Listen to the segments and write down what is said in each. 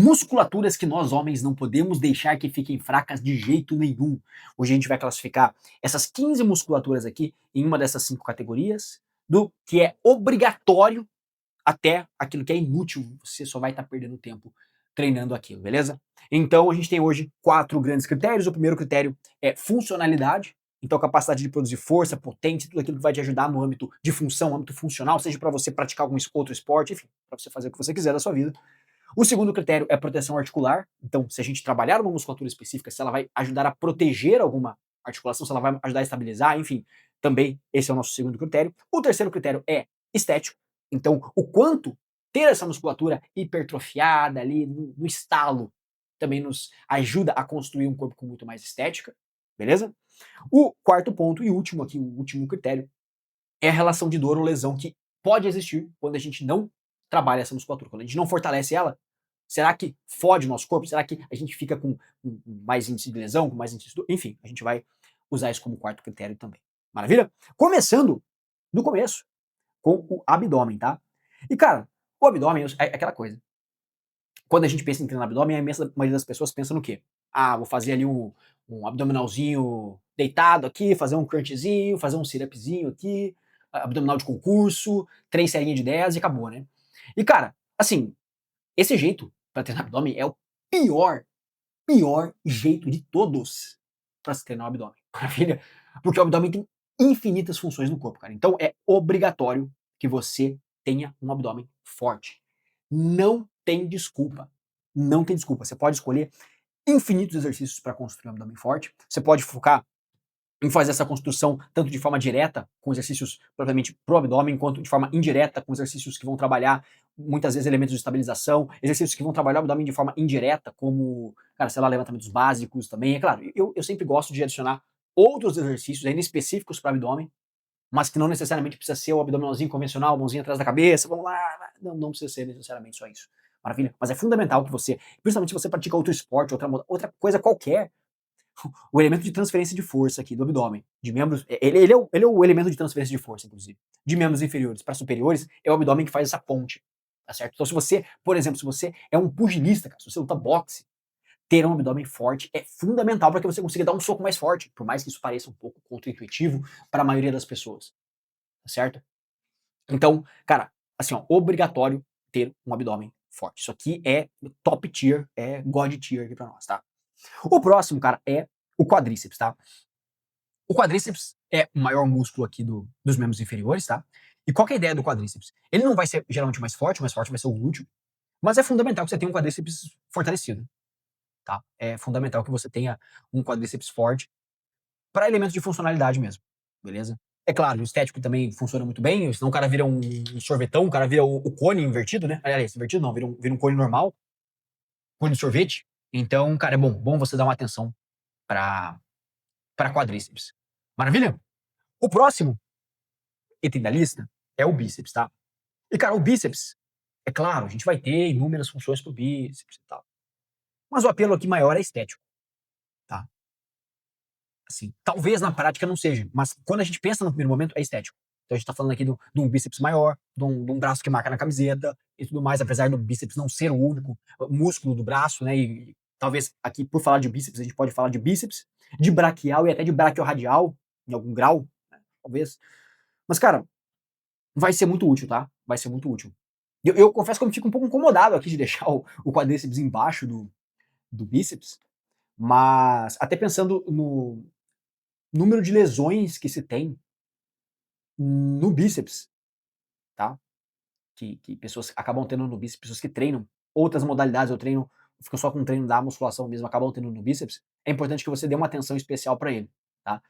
Musculaturas que nós homens não podemos deixar que fiquem fracas de jeito nenhum. Hoje a gente vai classificar essas 15 musculaturas aqui em uma dessas 5 categorias, do que é obrigatório até aquilo que é inútil, você só vai estar perdendo tempo treinando aquilo, beleza? Então a gente tem hoje 4 grandes critérios. O primeiro critério é funcionalidade, então capacidade de produzir força, potência, tudo aquilo que vai te ajudar no âmbito de função, âmbito funcional, seja para você praticar algum outro esporte, enfim, para você fazer o que você quiser da sua vida. O segundo critério é proteção articular. Então, se a gente trabalhar uma musculatura específica, se ela vai ajudar a proteger alguma articulação, se ela vai ajudar a estabilizar, enfim, também esse é o nosso segundo critério. O terceiro critério é estético. Então, o quanto ter essa musculatura hipertrofiada ali no estalo também nos ajuda a construir um corpo com muito mais estética, beleza? O quarto ponto e último aqui, o último critério, é a relação de dor ou lesão que pode existir quando a gente não trabalha essa musculatura. Quando a gente não fortalece ela, será que fode o nosso corpo? Será que a gente fica com mais índice de lesão, com mais índice de dor? Enfim, a gente vai usar isso como quarto critério também. Maravilha? Começando do começo, com o abdômen, tá? E, cara, o abdômen é aquela coisa. Quando a gente pensa em treinar abdômen, a imensa maioria das pessoas pensa no quê? Ah, vou fazer ali um abdominalzinho deitado aqui, fazer um crunchzinho, fazer um sit-upzinho aqui, abdominal de concurso, 3 serinhas de 10 e acabou, né? E, cara, assim, esse jeito para treinar abdômen é o pior jeito de todos para se treinar o abdômen. Maravilha? Porque o abdômen tem infinitas funções no corpo, cara. Então é obrigatório que você tenha um abdômen forte. Não tem desculpa. Não tem desculpa. Você pode escolher infinitos exercícios para construir um abdômen forte. Você pode focar em fazer essa construção tanto de forma direta, com exercícios propriamente pro abdômen, quanto de forma indireta, com exercícios que vão trabalhar muitas vezes elementos de estabilização, exercícios que vão trabalhar o abdômen de forma indireta, como, cara, sei lá, levantamentos básicos também. É claro, eu sempre gosto de adicionar outros exercícios ainda específicos para abdômen, mas que não necessariamente precisa ser o abdominalzinho convencional, mãozinha atrás da cabeça, vamos lá, não precisa ser necessariamente só isso. Maravilha? Mas é fundamental que você, principalmente se você pratica outro esporte, outra coisa qualquer, o elemento de transferência de força aqui do abdômen, de membros, ele é o elemento de transferência de força, inclusive, de membros inferiores para superiores, é o abdômen que faz essa ponte, tá certo? Então se você, por exemplo, se você é um pugilista, cara, se você luta boxe, ter um abdômen forte é fundamental para que você consiga dar um soco mais forte, por mais que isso pareça um pouco contra-intuitivo para a maioria das pessoas, tá certo? Então, cara, assim, ó, obrigatório ter um abdômen forte. Isso aqui é top tier, é god tier aqui pra nós, tá? O próximo, cara, é o quadríceps, tá? O quadríceps é o maior músculo aqui dos membros inferiores, tá? E qual que é a ideia do quadríceps? Ele não vai ser geralmente o mais forte vai ser o glúteo, mas é fundamental que você tenha um quadríceps fortalecido, tá? É fundamental que você tenha um quadríceps forte para elementos de funcionalidade mesmo, beleza? É claro, o estético também funciona muito bem, senão o cara vira um sorvetão, o cara vira o cone invertido, né? Aliás, invertido não, vira um cone normal, cone de sorvete. Então, cara, é bom você dar uma atenção para quadríceps. Maravilha? O próximo item da lista é o bíceps, tá? E, cara, o bíceps, é claro, a gente vai ter inúmeras funções pro bíceps e tal. Mas o apelo aqui maior é estético, tá? Assim, talvez na prática não seja, mas quando a gente pensa no primeiro momento, é estético. Então a gente tá falando aqui de um bíceps maior, de um braço que marca na camiseta e tudo mais, apesar do bíceps não ser o único músculo do braço, né? E talvez aqui, por falar de bíceps, a gente pode falar de bíceps, de braquial e até de braquiorradial, em algum grau, né, talvez. Mas, cara, vai ser muito útil, tá? Vai ser muito útil. Eu confesso que eu fico um pouco incomodado aqui de deixar o quadríceps embaixo do bíceps, mas até pensando no número de lesões que se tem no bíceps, tá? Que pessoas acabam tendo no bíceps, pessoas que treinam outras modalidades, eu treino, ficam só com o treino da musculação mesmo, acabam tendo no bíceps, é importante que você dê uma atenção especial para ele, tá?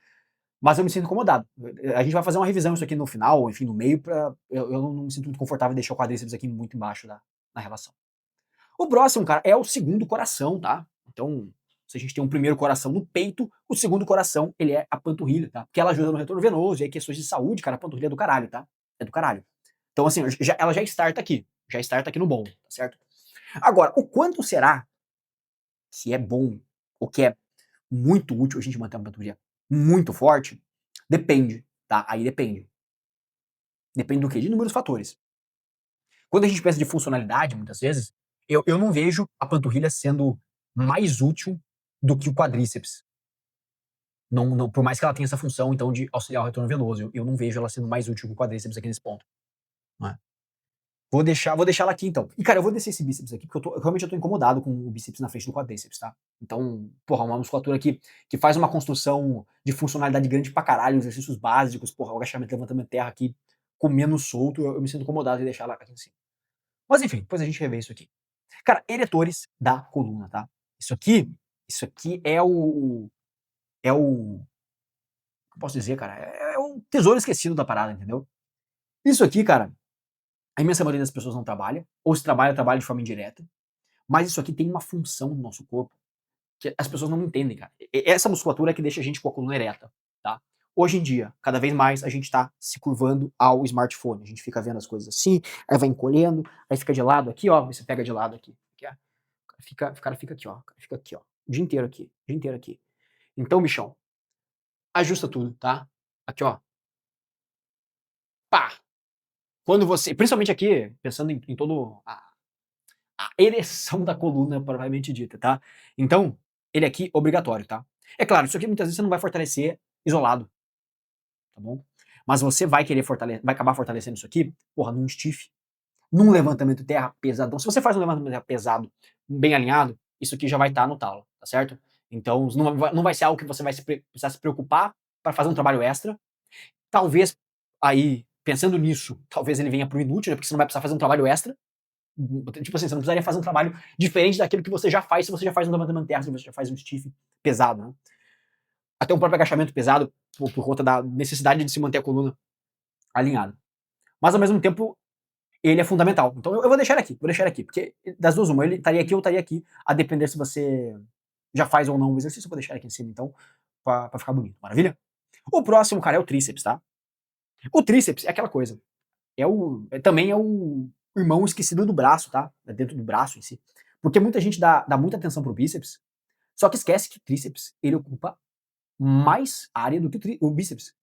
Mas eu me sinto incomodado. A gente vai fazer uma revisão isso aqui no final, enfim, no meio, eu não me sinto muito confortável em deixar o quadríceps aqui muito embaixo na relação. O próximo, cara, é o segundo coração, tá? Então, se a gente tem um primeiro coração no peito, o segundo coração, ele é a panturrilha, tá? Porque ela ajuda no retorno venoso, e aí questões de saúde, cara, a panturrilha é do caralho, tá? É do caralho. Então, assim, ela já starta aqui no bom, tá certo? Agora, o quanto será que é bom, ou que é muito útil a gente manter uma panturrilha muito forte? Depende, tá? Aí depende. Depende do quê? De inúmeros fatores. Quando a gente pensa de funcionalidade, muitas vezes, eu não vejo a panturrilha sendo mais útil do que o quadríceps. Não, por mais que ela tenha essa função, então, de auxiliar o retorno venoso, eu não vejo ela sendo mais útil que o quadríceps aqui nesse ponto, né. Vou deixar ela aqui então. E cara, eu vou descer esse bíceps aqui, porque realmente eu tô incomodado com o bíceps na frente do quadríceps, tá. Então, porra, uma musculatura que faz uma construção de funcionalidade grande pra caralho, exercícios básicos, porra, o agachamento, levantamento terra aqui, comendo solto, eu me sinto incomodado de deixar ela aqui em cima. Mas enfim, depois a gente revê isso aqui. Cara, eretores da coluna, tá. Isso aqui é o que eu posso dizer, cara, é o tesouro esquecido da parada, entendeu. Isso aqui, cara, a imensa maioria das pessoas não trabalha, ou se trabalha, trabalha de forma indireta, mas isso aqui tem uma função no nosso corpo que as pessoas não entendem, cara. Essa musculatura é que deixa a gente com a coluna ereta, tá. Hoje em dia, cada vez mais a gente tá se curvando ao smartphone, a gente fica vendo as coisas assim, aí vai encolhendo, aí fica de lado aqui, ó, você pega de lado aqui, o cara fica aqui, ó, o cara fica aqui, ó, o dia inteiro aqui, o dia inteiro aqui. Então, bichão, ajusta tudo, tá. Aqui, ó, pá! Quando você, principalmente aqui, pensando em todo a ereção da coluna propriamente dita, tá. Então, ele aqui obrigatório, tá. É claro, isso aqui muitas vezes você não vai fortalecer isolado, tá bom. Mas você vai querer vai acabar fortalecendo isso aqui, porra, num stiff, num levantamento de terra pesadão. Se você faz um levantamento de terra pesado, bem alinhado, isso aqui já vai estar no talo, tá certo. Então não vai ser algo que você vai precisar se preocupar para fazer um trabalho extra. Talvez, aí, pensando nisso, talvez ele venha pro inútil, né, porque você não vai precisar fazer um trabalho extra. Tipo assim, você não precisaria fazer um trabalho diferente daquilo que você já faz, se você já faz um levantamento terra, se você já faz um stiff pesado, né. Até um próprio agachamento pesado, por conta da necessidade de se manter a coluna alinhada. Mas ao mesmo tempo, ele é fundamental. Então eu vou deixar ele aqui, porque das duas uma, ele estaria aqui ou estaria aqui, a depender se você já faz ou não o exercício, eu vou deixar ele aqui em cima então, pra ficar bonito, maravilha? O próximo, cara, é o tríceps, tá? O tríceps é aquela coisa, também é o irmão esquecido do braço, tá? É dentro do braço em si. Porque muita gente dá muita atenção pro bíceps, só que esquece que o tríceps, ele ocupa mais área do que o bíceps.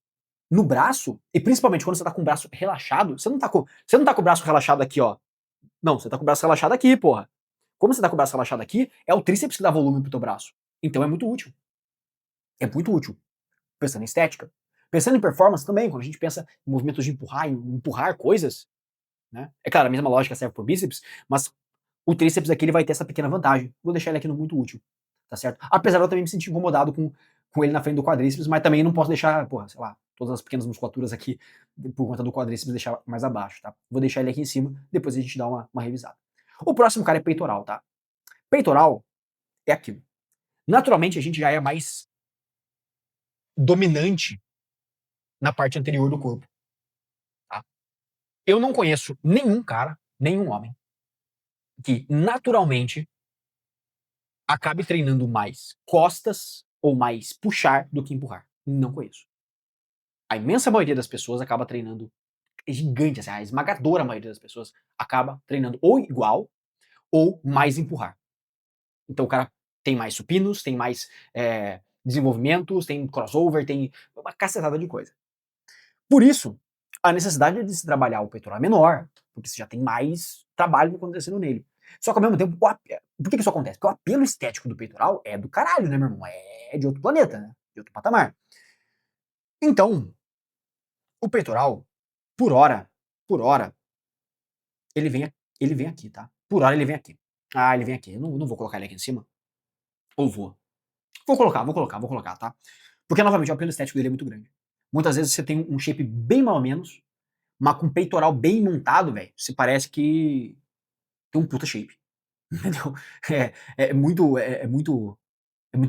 No braço, e principalmente quando você tá com o braço relaxado, você não tá com o braço relaxado aqui, ó. Não, você tá com o braço relaxado aqui, porra. Como você tá com o braço relaxado aqui, é o tríceps que dá volume pro teu braço. Então é muito útil. É muito útil. Pensando em estética. Pensando em performance também, quando a gente pensa em movimentos de empurrar, em empurrar coisas, né? É claro, a mesma lógica serve pro bíceps, mas o tríceps aqui ele vai ter essa pequena vantagem. Vou deixar ele aqui no muito útil, tá certo? Apesar de eu também me sentir incomodado com ele na frente do quadríceps, mas também não posso deixar, porra, sei lá, todas as pequenas musculaturas aqui por conta do quadríceps deixar mais abaixo, tá? Vou deixar ele aqui em cima, depois a gente dá uma revisada. O próximo cara é peitoral, tá? Peitoral é aquilo. Naturalmente a gente já é mais dominante na parte anterior do corpo, tá? Eu não conheço nenhum cara, nenhum homem, que naturalmente acabe treinando mais costas ou mais puxar do que empurrar. Não conheço. A imensa maioria das pessoas acaba treinando, é gigante, assim, a esmagadora maioria das pessoas acaba treinando ou igual ou mais empurrar. Então o cara tem mais supinos, tem mais desenvolvimentos, tem crossover, tem uma cacetada de coisa. Por isso, a necessidade de se trabalhar o peitoral é menor, porque você já tem mais trabalho acontecendo nele. Só que ao mesmo tempo, por que isso acontece? Porque o apelo estético do peitoral é do caralho, né, meu irmão? É de outro planeta, né? De outro patamar. Então, o peitoral, por hora, ele vem, ele vem aqui, tá? Por hora ele vem aqui. Ah, ele vem aqui. Eu não vou colocar ele aqui em cima. Ou vou? Vou colocar, tá? Porque, novamente, o apelo estético dele é muito grande. Muitas vezes você tem um shape bem mais ou menos, mas com peitoral bem montado, velho, você parece que tem um puta shape. Entendeu? É muito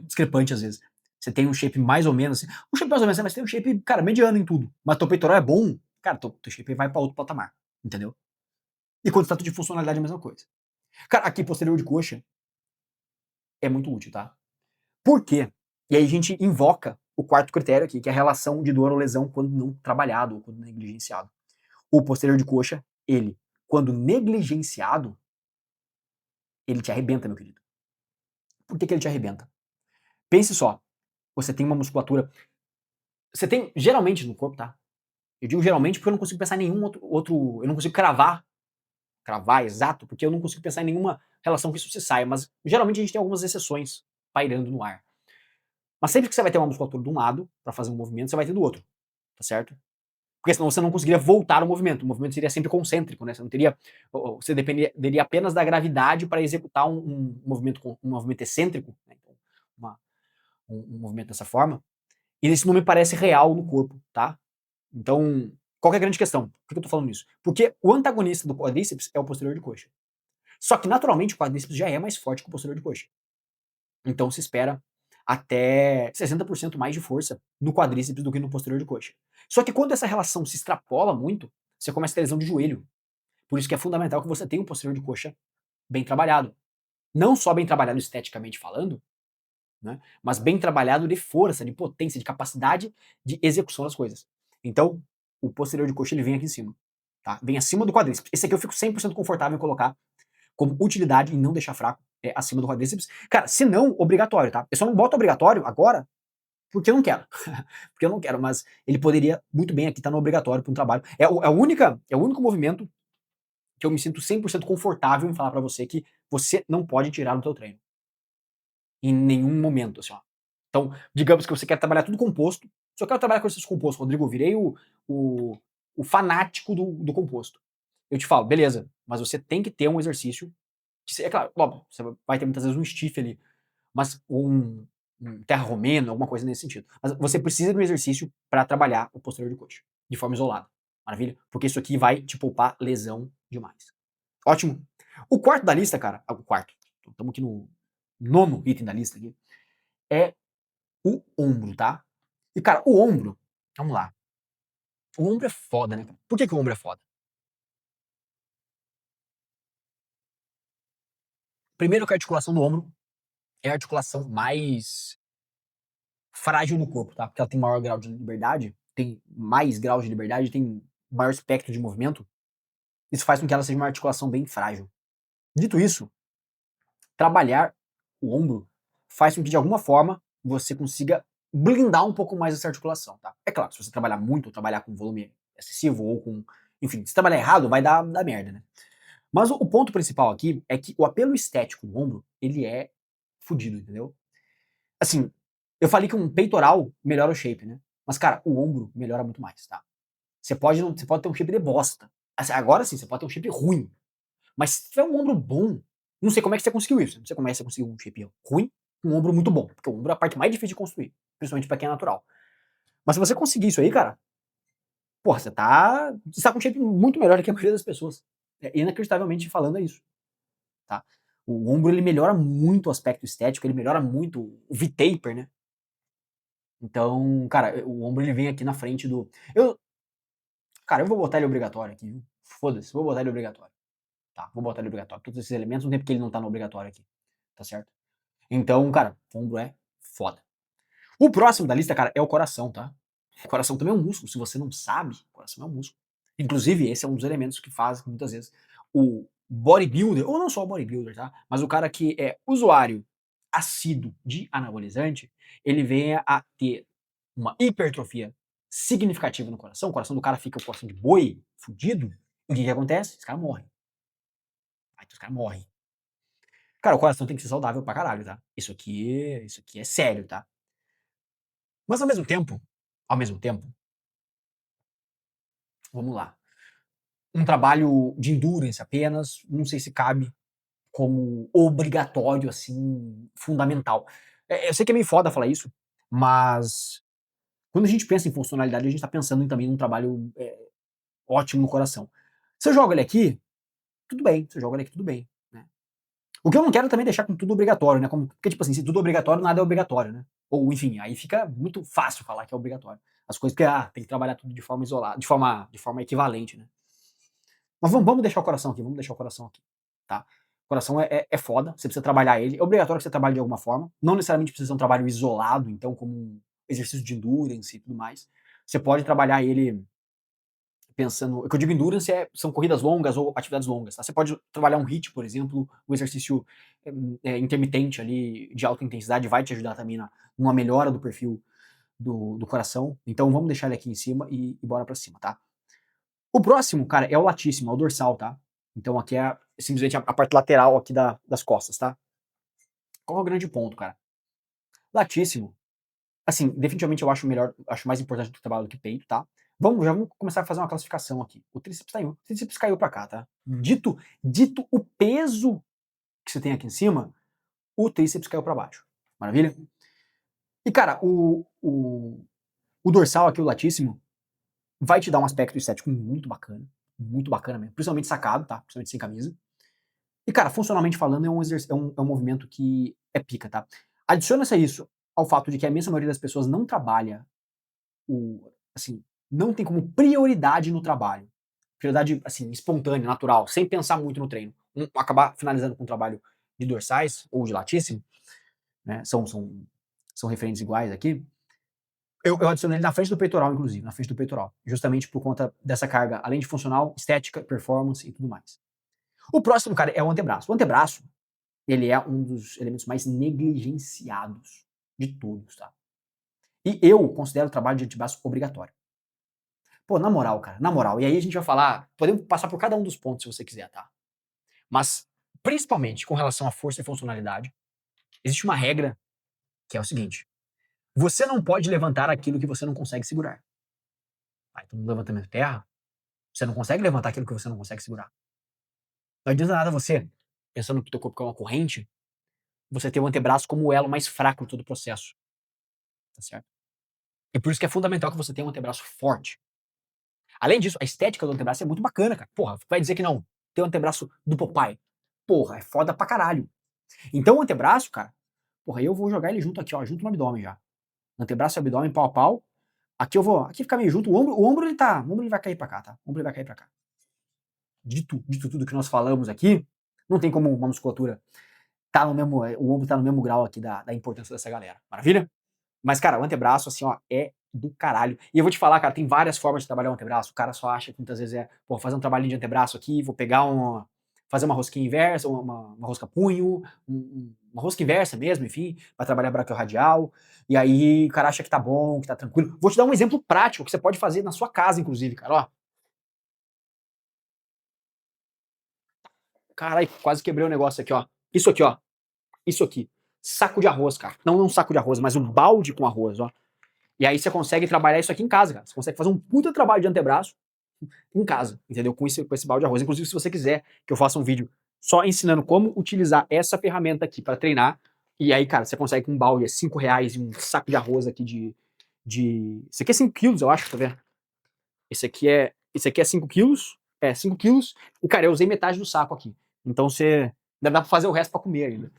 discrepante às vezes. Você tem um shape mais ou menos, assim, um shape mais ou menos, mas tem um shape, cara, mediano em tudo. Mas teu peitoral é bom, cara, teu shape vai pra outro patamar. Entendeu? E quando se trata de funcionalidade é a mesma coisa. Cara, aqui posterior de coxa é muito útil, tá? Por quê? E aí a gente invoca o quarto critério aqui, que é a relação de dor ou lesão quando não trabalhado ou quando negligenciado. O posterior de coxa, ele, quando negligenciado, ele te arrebenta, meu querido. Por que ele te arrebenta? Pense só, você tem uma musculatura. Você tem, geralmente no corpo, tá? Eu digo geralmente porque eu não consigo pensar em nenhum outro. Eu não consigo cravar cravar exato, porque eu não consigo pensar em nenhuma relação que isso se saia, mas geralmente a gente tem algumas exceções pairando no ar. Mas sempre que você vai ter uma musculatura de um lado para fazer um movimento, você vai ter do outro, tá certo? Porque senão você não conseguiria voltar o movimento seria sempre concêntrico, né? Você não teria, você dependeria apenas da gravidade para executar um movimento excêntrico, né? Então, uma, um movimento dessa forma. E isso não me parece real no corpo, tá? Então, qual que é a grande questão? Por que eu tô falando isso? Porque o antagonista do quadríceps é o posterior de coxa. Só que naturalmente o quadríceps já é mais forte que o posterior de coxa. Então se espera até 60% mais de força no quadríceps do que no posterior de coxa. Só que quando essa relação se extrapola muito, você começa a ter lesão de joelho. Por isso que é fundamental que você tenha um posterior de coxa bem trabalhado. Não só bem trabalhado esteticamente falando, né, mas bem trabalhado de força, de potência, de capacidade de execução das coisas. Então, o posterior de coxa ele vem aqui em cima, tá? Vem acima do quadríceps. Esse aqui eu fico 100% confortável em colocar como utilidade e não deixar fraco acima do quadríceps. Cara, se não, obrigatório, tá? Eu só não boto obrigatório agora porque eu não quero. Porque eu não quero, mas ele poderia muito bem aqui estar no obrigatório para um trabalho. É o único movimento que eu me sinto 100% confortável em falar para você que você não pode tirar no teu treino. Em nenhum momento, assim, ó. Então, digamos que você quer trabalhar tudo composto, só quero trabalhar com esses compostos, Rodrigo, eu virei o, o fanático do composto. Eu te falo, beleza, mas você tem que ter um exercício é claro, óbvio, você vai ter muitas vezes um stiff ali, mas um terra romeno, alguma coisa nesse sentido. Mas você precisa de um exercício para trabalhar o posterior de coxa, de forma isolada. Maravilha? Porque isso aqui vai te poupar lesão demais. Ótimo. O quarto da lista, cara, o quarto, estamos aqui no nono item da lista aqui, é o ombro, tá? E, cara, o ombro, vamos lá. O ombro é foda, né? Por que o ombro é foda? Primeiro que a articulação do ombro é a articulação mais frágil no corpo, tá? Porque ela tem maior grau de liberdade, tem mais grau de liberdade, tem maior espectro de movimento. Isso faz com que ela seja uma articulação bem frágil. Dito isso, trabalhar o ombro faz com que de alguma forma você consiga blindar um pouco mais essa articulação, tá? É claro, se você trabalhar muito, ou trabalhar com volume excessivo ou com, enfim, se trabalhar errado, vai dar merda, né? Mas o ponto principal aqui é que o apelo estético do ombro, ele é fudido, entendeu? Assim, eu falei que um peitoral melhora o shape, né? Mas, cara, o ombro melhora muito mais, tá? Você pode ter um shape de bosta. Assim, agora sim, você pode ter um shape ruim. Mas se tiver um ombro bom, não sei como é que você conseguiu isso. Não sei como é que você conseguiu um shape ruim com um ombro muito bom. Porque o ombro é a parte mais difícil de construir. Principalmente pra quem é natural. Mas se você conseguir isso aí, cara, porra, você tá com um shape muito melhor do que a maioria das pessoas. É, inacreditavelmente falando é isso, tá? O ombro, ele melhora muito o aspecto estético, ele melhora muito o V-taper, né? Então, cara, o ombro ele vem aqui na frente do. Cara, eu vou botar ele obrigatório aqui, viu? Foda-se, vou botar ele obrigatório. Tá, vou botar ele obrigatório. Todos esses elementos, não tem porque ele não tá no obrigatório aqui. Tá certo? Então, cara, o ombro é foda. O próximo da lista, cara, é o coração, tá? O coração também é um músculo. Se você não sabe, o coração é um músculo. Inclusive, esse é um dos elementos que faz, muitas vezes, o bodybuilder, ou não só o bodybuilder, tá? Mas o cara que é usuário assíduo de anabolizante, ele venha a ter uma hipertrofia significativa no coração. O coração do cara fica o coração de boi, fudido. E o que acontece? Esse cara morre. Aí os caras morrem. Cara, o coração tem que ser saudável pra caralho, tá? Isso aqui é sério, tá? Mas ao mesmo tempo, vamos lá. Um trabalho de endurance apenas, não sei se cabe como obrigatório, assim, fundamental. Eu sei que é meio foda falar isso, mas quando a gente pensa em funcionalidade, a gente tá pensando também num trabalho ótimo no coração. Se eu jogo ele aqui, tudo bem. Se eu jogo ele aqui, tudo bem. Né? O que eu não quero também é deixar com tudo obrigatório, né? Porque, tipo assim, se tudo é obrigatório, nada é obrigatório, né? Ou, enfim, aí fica muito fácil falar que é obrigatório. As coisas que, tem que trabalhar tudo de forma isolada, de forma equivalente, né? Mas vamos deixar o coração aqui, vamos deixar o coração aqui, tá? O coração é foda, você precisa trabalhar ele. É obrigatório que você trabalhe de alguma forma. Não necessariamente precisa ser um trabalho isolado, então, como um exercício de endurance e tudo mais. Você pode trabalhar ele pensando. O que eu digo endurance são corridas longas ou atividades longas. Tá? Você pode trabalhar um HIIT, por exemplo, o exercício intermitente ali de alta intensidade vai te ajudar também numa melhora do perfil do coração. Então vamos deixar ele aqui em cima e bora pra cima, tá? O próximo, cara, é o latíssimo, é o dorsal, tá? Então aqui é simplesmente a parte lateral aqui das costas, tá? Qual é o grande ponto, cara? Latíssimo. Assim, definitivamente eu acho melhor, acho mais importante do trabalho do que peito, tá? Já vamos começar a fazer uma classificação aqui. O tríceps tá em um. O tríceps caiu pra cá, tá? Dito o peso que você tem aqui em cima, o tríceps caiu pra baixo. Maravilha? E, cara, o dorsal aqui, o latíssimo, vai te dar um aspecto estético muito bacana mesmo, principalmente sacado, tá? Principalmente sem camisa. E, cara, funcionalmente falando, é um movimento que é pica, tá? Adiciona-se a isso ao fato de que a imensa maioria das pessoas não trabalha assim, não tem como prioridade no trabalho. Prioridade, assim, espontânea, natural, sem pensar muito no treino. Acabar finalizando com um trabalho de dorsais ou de latíssimo, né? São referentes iguais aqui. Eu adicionei ele na frente do peitoral, inclusive, na frente do peitoral. Justamente por conta dessa carga, além de funcional, estética, performance e tudo mais. O próximo, cara, é o antebraço. O antebraço, ele é um dos elementos mais negligenciados de todos, tá? E eu considero o trabalho de antebraço obrigatório. Pô, na moral, cara, na moral. E aí a gente vai falar, podemos passar por cada um dos pontos se você quiser, tá? Mas, principalmente com relação à força e funcionalidade, existe uma regra que é o seguinte: você não pode levantar aquilo que você não consegue segurar. Ah, então no levantamento de terra, você não consegue levantar aquilo que você não consegue segurar. Não adianta nada você, pensando que o teu corpo é uma corrente, você ter o antebraço como o elo mais fraco de todo o processo, tá certo? E por isso que é fundamental que você tenha um antebraço forte. Além disso, a estética do antebraço é muito bacana, cara. Porra, vai dizer que não. Ter o antebraço do Popeye. Porra, é foda pra caralho. Então o antebraço, cara, porra, eu vou jogar ele junto aqui, ó, junto no abdômen já. Antebraço e abdômen, pau a pau. Aqui fica meio junto. O ombro ele vai cair pra cá, tá? O ombro ele vai cair pra cá. Dito tudo que nós falamos aqui, não tem como uma musculatura tá no mesmo, o ombro tá no mesmo grau aqui da importância dessa galera. Maravilha? Mas, cara, o antebraço, assim, ó, é do caralho. E eu vou te falar, cara, tem várias formas de trabalhar o antebraço. O cara só acha que muitas vezes pô, fazer um trabalhinho de antebraço aqui, vou pegar fazer uma rosquinha inversa, uma rosca punho, uma rosca inversa mesmo, enfim, para trabalhar braquiorradial. E aí o cara acha que tá bom, que tá tranquilo. Vou te dar um exemplo prático que você pode fazer na sua casa, inclusive, cara, ó. Caralho, quase quebrei o negócio aqui, ó. Isso aqui, ó. Isso aqui. Saco de arroz, cara. Não um saco de arroz, mas um balde com arroz, ó. E aí você consegue trabalhar isso aqui em casa, cara. Você consegue fazer um puta trabalho de antebraço em casa, entendeu? Com esse balde de arroz. Inclusive, se você quiser que eu faça um vídeo só ensinando como utilizar essa ferramenta aqui para treinar, e aí, cara, você consegue com um balde de R$ 5 e um saco de arroz aqui Esse aqui é 5 quilos, eu acho, tá vendo? Esse aqui é 5 quilos, 5 quilos, e, cara, eu usei metade do saco aqui. Então você... Ainda dá pra fazer o resto pra comer ainda.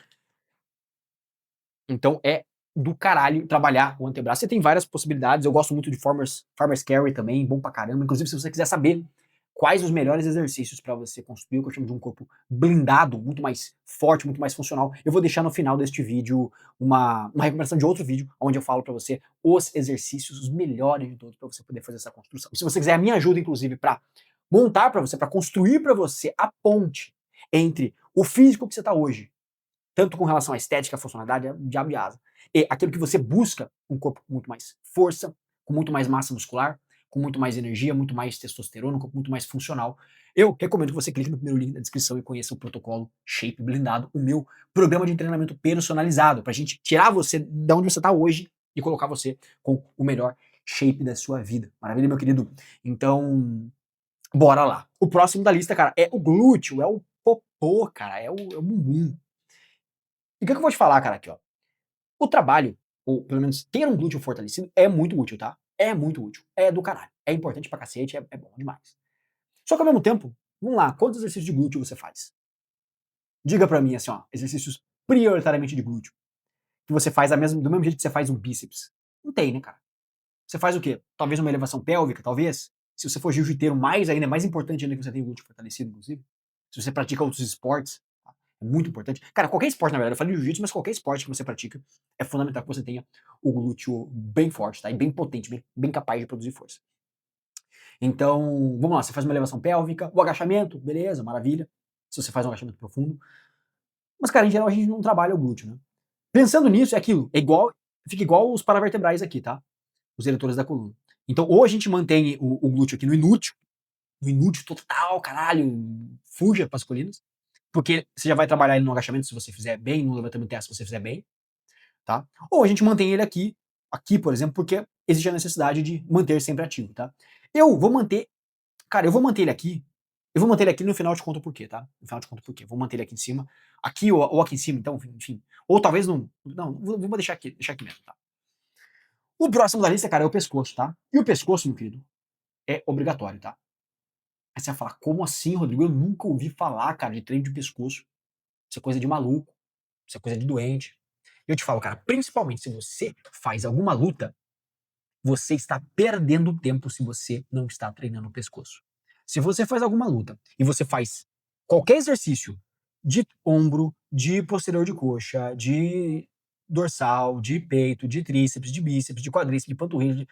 Então é do caralho trabalhar o antebraço. Você tem várias possibilidades. Eu gosto muito de Farmer's Carry também, bom pra caramba. Inclusive, se você quiser saber quais os melhores exercícios para você construir o que eu chamo de um corpo blindado, muito mais forte, muito mais funcional, eu vou deixar no final deste vídeo uma recomendação de outro vídeo, onde eu falo para você os exercícios, os melhores de todos, para você poder fazer essa construção. E se você quiser a minha ajuda, inclusive, para montar para você, para construir para você a ponte entre o físico que você está hoje, tanto com relação à estética, à funcionalidade, é diabo de asa. E aquilo que você busca, um corpo com muito mais força, com muito mais massa muscular, com muito mais energia, muito mais testosterona, um corpo muito mais funcional. Eu recomendo que você clique no primeiro link da descrição e conheça o protocolo Shape Blindado, o meu programa de treinamento personalizado, pra gente tirar você de onde você tá hoje e colocar você com o melhor shape da sua vida. Maravilha, meu querido? Então, bora lá. O próximo da lista, cara, é o glúteo, é o popô, cara, é o bumbum. E o que eu vou te falar, cara, aqui, ó. O trabalho, ou pelo menos ter um glúteo fortalecido, é muito útil, tá? É muito útil. É do caralho. É importante pra cacete, é bom demais. Só que ao mesmo tempo, vamos lá, quantos exercícios de glúteo você faz? Diga pra mim, assim, ó, exercícios prioritariamente de glúteo, que você faz do mesmo jeito que você faz um bíceps. Não tem, né, cara? Você faz o quê? Talvez uma elevação pélvica, talvez? Se você for jiu-jiteiro, mais ainda, é mais importante ainda que você tenha o glúteo fortalecido, inclusive. Se você pratica outros esportes, é muito importante. Cara, qualquer esporte, na verdade, eu falei de jiu-jitsu, mas qualquer esporte que você pratica, é fundamental que você tenha o glúteo bem forte, tá? E bem potente, bem capaz de produzir força. Então, vamos lá, você faz uma elevação pélvica, o agachamento, beleza, maravilha. Se você faz um agachamento profundo. Mas, cara, em geral, a gente não trabalha o glúteo, né? Pensando nisso, é aquilo, fica igual os paravertebrais aqui, tá? Os eretores da coluna. Então, ou a gente mantém o glúteo aqui no inútil, no inútil total, caralho, fuja pras colinas, porque você já vai trabalhar ele no agachamento se você fizer bem, no levantamento de terra se você fizer bem, tá? Ou a gente mantém ele aqui, por exemplo, porque existe a necessidade de manter sempre ativo, tá? Eu vou manter, cara, eu vou manter ele aqui, eu vou manter ele aqui, no final te conto por quê, tá? No final te conto por quê. Vou manter ele aqui em cima, aqui ou aqui em cima, então, enfim. Ou talvez não, vou deixar aqui mesmo, tá? O próximo da lista, cara, é o pescoço, tá? E o pescoço, meu querido, é obrigatório, tá? Aí você vai falar, como assim, Rodrigo? Eu nunca ouvi falar, cara, de treino de pescoço. Isso é coisa de maluco, isso é coisa de doente. E eu te falo, cara, principalmente se você faz alguma luta, você está perdendo tempo se você não está treinando o pescoço. Se você faz alguma luta e você faz qualquer exercício de ombro, de posterior de coxa, de dorsal, de peito, de tríceps, de bíceps, de quadríceps, de panturrilha,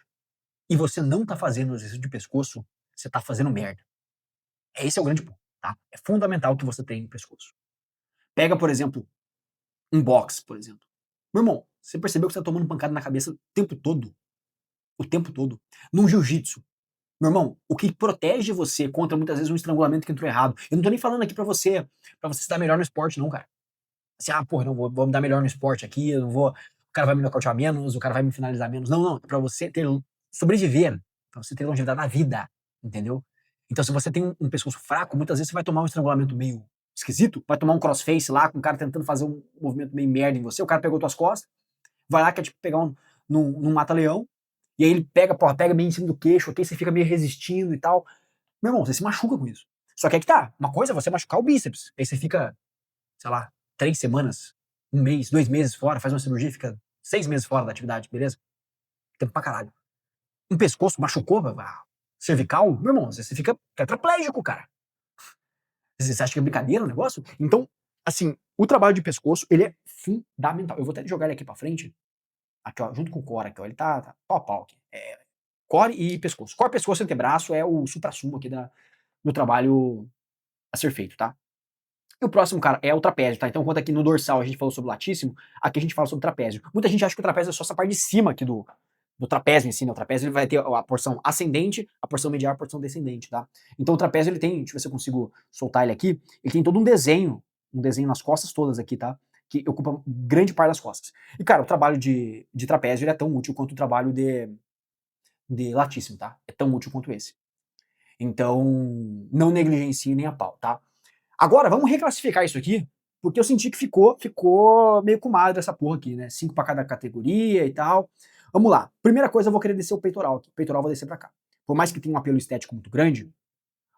e você não está fazendo o exercício de pescoço, você está fazendo merda. Esse é o grande ponto, tá? É fundamental que você treine o pescoço. Pega, por exemplo, um boxe, por exemplo. Meu irmão, você percebeu que você tá tomando pancada na cabeça o tempo todo? O tempo todo. Num jiu-jitsu, meu irmão, o que protege você contra muitas vezes um estrangulamento que entrou errado. Eu não tô nem falando aqui pra você se dar melhor no esporte, não, cara. Assim, porra, não vou me dar melhor no esporte aqui, eu não vou. O cara vai me nocautear menos, o cara vai me finalizar menos. Não, não. É pra você sobreviver, pra você ter longevidade na vida, entendeu? Então, se você tem um pescoço fraco, muitas vezes você vai tomar um estrangulamento meio esquisito, vai tomar um crossface lá, com o cara tentando fazer um movimento meio merda em você, o cara pegou tuas costas, vai lá, quer tipo pegar num mata-leão, e aí ele pega, porra, pega bem em cima do queixo, ok? Você fica meio resistindo e tal. Meu irmão, você se machuca com isso. Só que aí que tá, uma coisa é você machucar o bíceps, aí você fica, sei lá, 3 semanas, um mês, 2 meses fora, faz uma cirurgia, fica 6 meses fora da atividade, beleza? Tempo pra caralho. Um pescoço machucou, cervical, meu irmão, você fica tetraplégico, cara. Você acha que é brincadeira o negócio? Então, assim, o trabalho de pescoço, ele é fundamental. Eu vou até jogar ele aqui pra frente, aqui, ó, junto com o core aqui, ó, ele tá pau a pau aqui. Core e pescoço. Core, pescoço e antebraço é o supra-sumo aqui do trabalho a ser feito, tá? E o próximo, cara, é o trapézio, tá? Então, enquanto aqui no dorsal a gente falou sobre o latíssimo, aqui a gente fala sobre o trapézio. Muita gente acha que o trapézio é só essa parte de cima aqui do trapézio em si, né? O trapézio ele vai ter a porção ascendente, a porção medial, a porção descendente, tá? Então o trapézio ele tem, deixa eu ver se eu consigo soltar ele aqui, ele tem todo um desenho nas costas todas aqui, tá? Que ocupa grande parte das costas. E, cara, o trabalho de trapézio ele é tão útil quanto o trabalho de latíssimo, tá? É tão útil quanto esse. Então, não negligencie nem a pau, tá? Agora, vamos reclassificar isso aqui, porque eu senti que ficou meio comadre essa porra aqui, né? 5 pra cada categoria e tal. Vamos lá. Primeira coisa, eu vou querer descer o peitoral aqui. O peitoral eu vou descer pra cá. Por mais que tenha um apelo estético muito grande,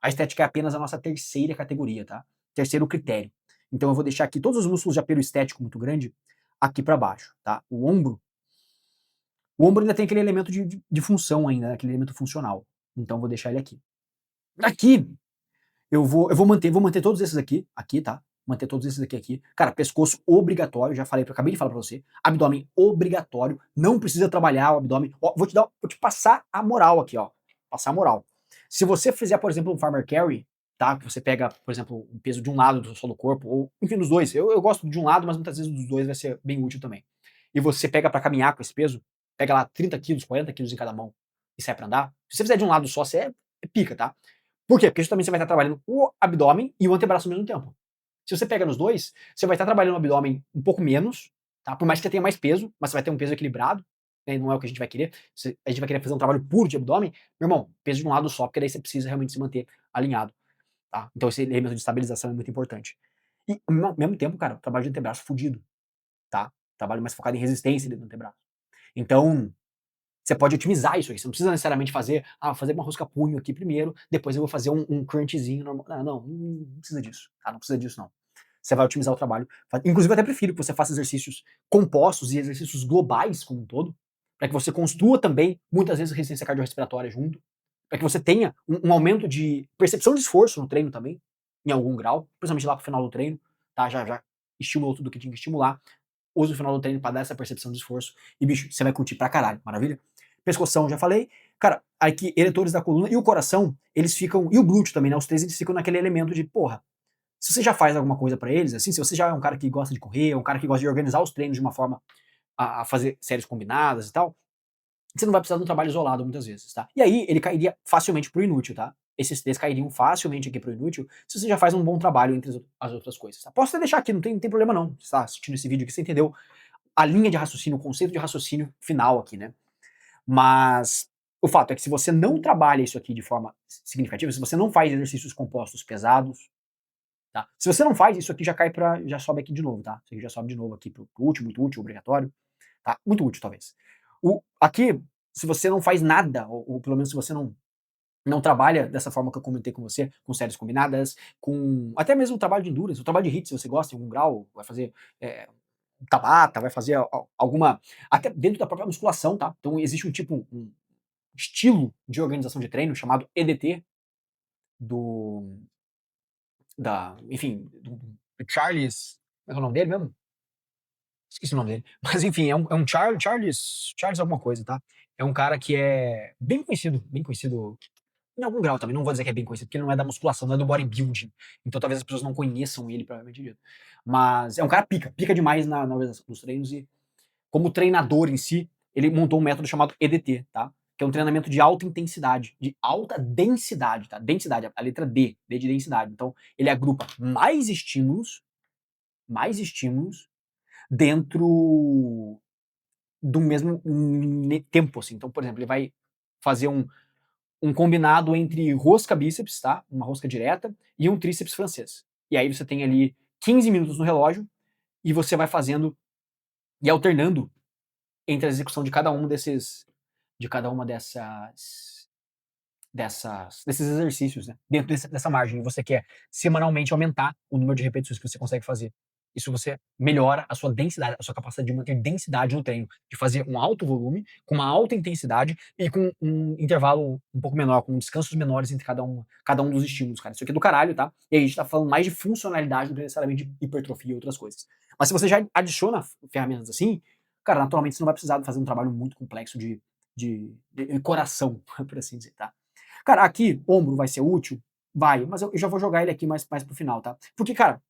a estética é apenas a nossa terceira categoria, tá? Terceiro critério. Então eu vou deixar aqui todos os músculos de apelo estético muito grande aqui pra baixo, tá? O ombro ainda tem aquele elemento de função ainda, né? Aquele elemento funcional. Então eu vou deixar ele aqui. Aqui, eu vou manter todos esses aqui, tá? Manter todos esses aqui. Cara, pescoço obrigatório, já falei, acabei de falar pra você. Abdômen obrigatório, não precisa trabalhar o abdômen. Ó, vou te passar a moral aqui, ó. Passar a moral. Se você fizer, por exemplo, um farmer carry, tá? Que você pega, por exemplo, um peso de um lado do seu corpo, ou enfim, dos dois. Eu gosto de um lado, mas muitas vezes dos dois vai ser bem útil também. E você pega pra caminhar com esse peso, pega lá 30 quilos, 40 quilos em cada mão e sai pra andar. Se você fizer de um lado só, você é pica, tá? Por quê? Porque justamente você vai estar trabalhando o abdômen e o antebraço ao mesmo tempo. Se você pega nos dois, você vai estar trabalhando o abdômen um pouco menos, tá? Por mais que você tenha mais peso, mas você vai ter um peso equilibrado, né? Não é o que a gente vai querer. A gente vai querer fazer um trabalho puro de abdômen, meu irmão, peso de um lado só, porque daí você precisa realmente se manter alinhado, tá? Então esse elemento de estabilização é muito importante. E ao mesmo tempo, cara, trabalho de antebraço fudido, tá? Trabalho mais focado em resistência dentro do antebraço. Então, você pode otimizar isso aí. Você não precisa necessariamente fazer uma rosca-punho aqui primeiro, depois eu vou fazer um crunchzinho normal. Não precisa disso, tá? Não precisa disso, não. Você vai otimizar o trabalho. Inclusive, eu até prefiro que você faça exercícios compostos e exercícios globais como um todo, para que você construa também, muitas vezes, resistência cardiorrespiratória junto, para que você tenha um aumento de percepção de esforço no treino também, em algum grau, principalmente lá pro final do treino, tá? Já estimulou tudo que tinha que estimular. Usa o final do treino para dar essa percepção de esforço e, bicho, você vai curtir pra caralho, maravilha? Pescoção, já falei. Cara, aqui, eretores da coluna e o coração, eles ficam, e o glúteo também, né? Os três, eles ficam naquele elemento de, porra, se você já faz alguma coisa pra eles, assim, se você já é um cara que gosta de correr, um cara que gosta de organizar os treinos de uma forma a fazer séries combinadas e tal, você não vai precisar de um trabalho isolado muitas vezes, tá? E aí, ele cairia facilmente pro inútil, tá? esses três cairiam facilmente aqui pro inútil se você já faz um bom trabalho entre as outras coisas. Tá? Posso até deixar aqui, não tem problema não. Você tá assistindo esse vídeo aqui, você entendeu a linha de raciocínio, o conceito de raciocínio final aqui, né? Mas o fato é que se você não trabalha isso aqui de forma significativa, se você não faz exercícios compostos pesados, tá? Se você não faz, isso aqui já cai para, já sobe aqui de novo, tá? Isso aqui já sobe de novo aqui pro último, muito útil, obrigatório, tá? Muito útil talvez. Aqui, se você não faz nada, ou pelo menos se você não trabalha dessa forma que eu comentei com você, com séries combinadas, com até mesmo o trabalho de endurance, o trabalho de HIIT, se você gosta em algum grau, vai fazer Tabata, vai fazer alguma, até dentro da própria musculação, tá? Então existe um tipo, um estilo de organização de treino chamado EDT, do, enfim, do Charles, como é o nome dele mesmo? Esqueci o nome dele. Mas enfim, é um Charles alguma coisa, tá? É um cara que é bem conhecido em algum grau também, não vou dizer que é bem conhecido, porque ele não é da musculação, não é do bodybuilding. Então talvez as pessoas não conheçam ele, provavelmente dito. Mas é um cara pica demais na organização dos treinos e como treinador em si, ele montou um método chamado EDT, tá? Que é um treinamento de alta intensidade, de alta densidade, tá? Densidade, a letra D de densidade. Então, ele agrupa mais estímulos dentro do mesmo tempo, assim. Então, por exemplo, ele vai fazer um combinado entre rosca bíceps, tá? Uma rosca direta e um tríceps francês. E aí você tem ali 15 minutos no relógio e você vai fazendo e alternando entre a execução de cada uma desses exercícios, né? Dentro dessa margem. E você quer semanalmente aumentar o número de repetições que você consegue fazer. Isso você melhora a sua densidade, a sua capacidade de manter densidade no treino, de fazer um alto volume, com uma alta intensidade e com um intervalo um pouco menor, com descansos menores entre cada um dos estímulos, cara. Isso aqui é do caralho, tá? E aí a gente tá falando mais de funcionalidade do que necessariamente de hipertrofia e outras coisas. Mas se você já adiciona ferramentas assim, cara, naturalmente você não vai precisar fazer um trabalho muito complexo de coração, por assim dizer, tá? Cara, aqui, ombro vai ser útil? Vai, mas eu já vou jogar ele aqui mais pro final, tá? Porque, cara,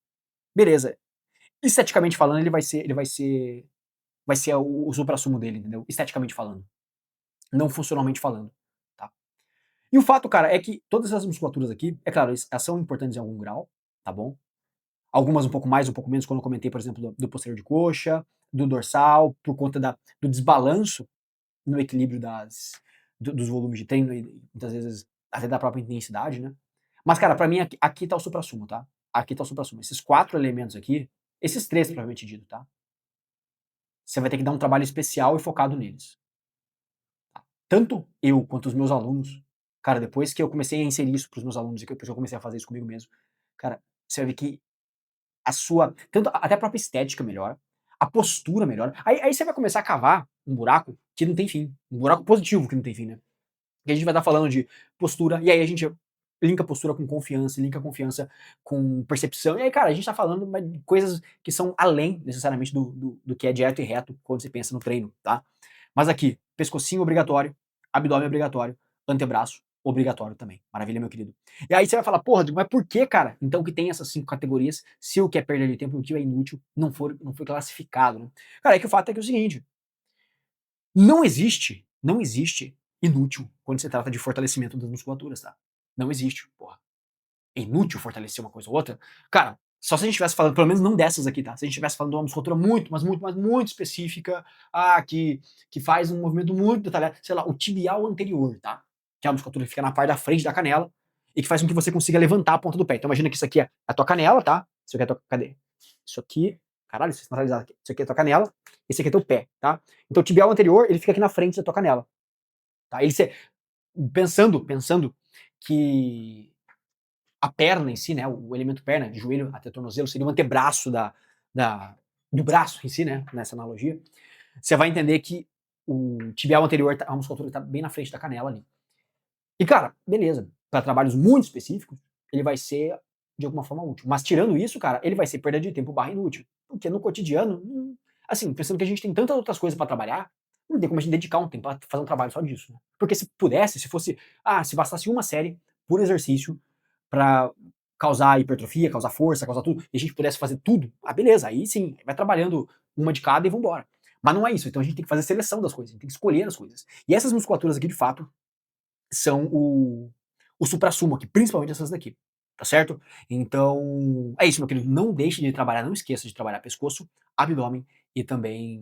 beleza. Esteticamente falando, vai ser o suprassumo dele, entendeu? Esteticamente falando. Não funcionalmente falando, tá? E o fato, cara, é que todas essas musculaturas aqui, é claro, elas são importantes em algum grau, tá bom? Algumas um pouco mais, um pouco menos, quando eu comentei, por exemplo, do posterior de coxa, do dorsal, por conta do desbalanço no equilíbrio dos volumes de treino e muitas vezes até da própria intensidade, né? Mas, cara, pra mim aqui tá o suprassumo, tá? Aqui tá o suprassumo. Esses 4 elementos aqui, esses 3 provavelmente dito, tá? Você vai ter que dar um trabalho especial e focado neles. Tá? Tanto eu quanto os meus alunos, cara, depois que eu comecei a inserir isso pros meus alunos e que eu comecei a fazer isso comigo mesmo, cara, você vai ver que tanto até a própria estética melhora, a postura melhora. Aí você vai começar a cavar um buraco que não tem fim. Um buraco positivo que não tem fim, né? Que a gente vai estar falando de postura, e aí a gente linka postura com confiança, linka confiança com percepção, e aí, cara, a gente tá falando de coisas que são além, necessariamente, do que é direto e reto quando você pensa no treino, tá? Mas aqui, pescocinho obrigatório, abdômen obrigatório, antebraço obrigatório também. Maravilha, meu querido. E aí você vai falar, porra, mas por que, cara? Então que tem essas 5 categorias, se o que é perda de tempo e o que é inútil não foi classificado, né? Cara, é que o fato é que é o seguinte, não existe inútil quando se trata de fortalecimento das musculaturas, tá? Não existe, porra. É inútil fortalecer uma coisa ou outra? Cara, só se a gente estivesse falando, pelo menos não dessas aqui, tá? Se a gente estivesse falando de uma musculatura muito específica, que faz um movimento muito detalhado, sei lá, o tibial anterior, tá? Que é a musculatura que fica na parte da frente da canela e que faz com que você consiga levantar a ponta do pé. Então imagina que isso aqui é a tua canela, tá? Isso aqui é a tua, cadê? Isso aqui, caralho, isso é centralizado aqui. Isso aqui é a tua canela, esse aqui é teu pé, tá? Então o tibial anterior, ele fica aqui na frente da tua canela, tá? Pensando que a perna em si, né, o elemento perna, de joelho até tornozelo, seria o antebraço da, do braço em si, né, nessa analogia, você vai entender que o tibial anterior, a musculatura está bem na frente da canela ali. E, cara, beleza, para trabalhos muito específicos, ele vai ser de alguma forma útil. Mas tirando isso, cara, ele vai ser perda de tempo barra inútil. Porque no cotidiano, assim, pensando que a gente tem tantas outras coisas para trabalhar, não tem como a gente dedicar um tempo para fazer um trabalho só disso, né? Porque se pudesse, se bastasse uma série por exercício para causar hipertrofia, causar força, causar tudo, e a gente pudesse fazer tudo, beleza, aí sim, vai trabalhando uma de cada e vambora. Mas não é isso, então a gente tem que fazer seleção das coisas, a gente tem que escolher as coisas. E essas musculaturas aqui, de fato, são o suprassumo aqui, principalmente essas daqui, tá certo? Então, é isso, meu querido. Não deixe de trabalhar, não esqueça de trabalhar pescoço, abdômen e também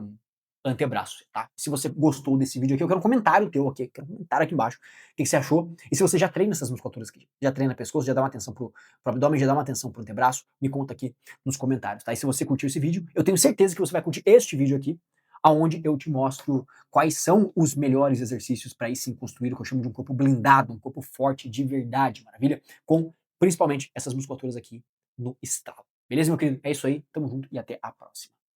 antebraço, tá? Se você gostou desse vídeo aqui, eu quero um comentário teu aqui, quero um comentário aqui embaixo, o que você achou? E se você já treina essas musculaturas aqui, já treina pescoço, já dá uma atenção pro abdômen, já dá uma atenção pro antebraço, me conta aqui nos comentários, tá? E se você curtiu esse vídeo, eu tenho certeza que você vai curtir este vídeo aqui, aonde eu te mostro quais são os melhores exercícios para aí sim construir o que eu chamo de um corpo blindado, um corpo forte de verdade, maravilha? Com principalmente essas musculaturas aqui no estalo. Beleza, meu querido? É isso aí, tamo junto e até a próxima.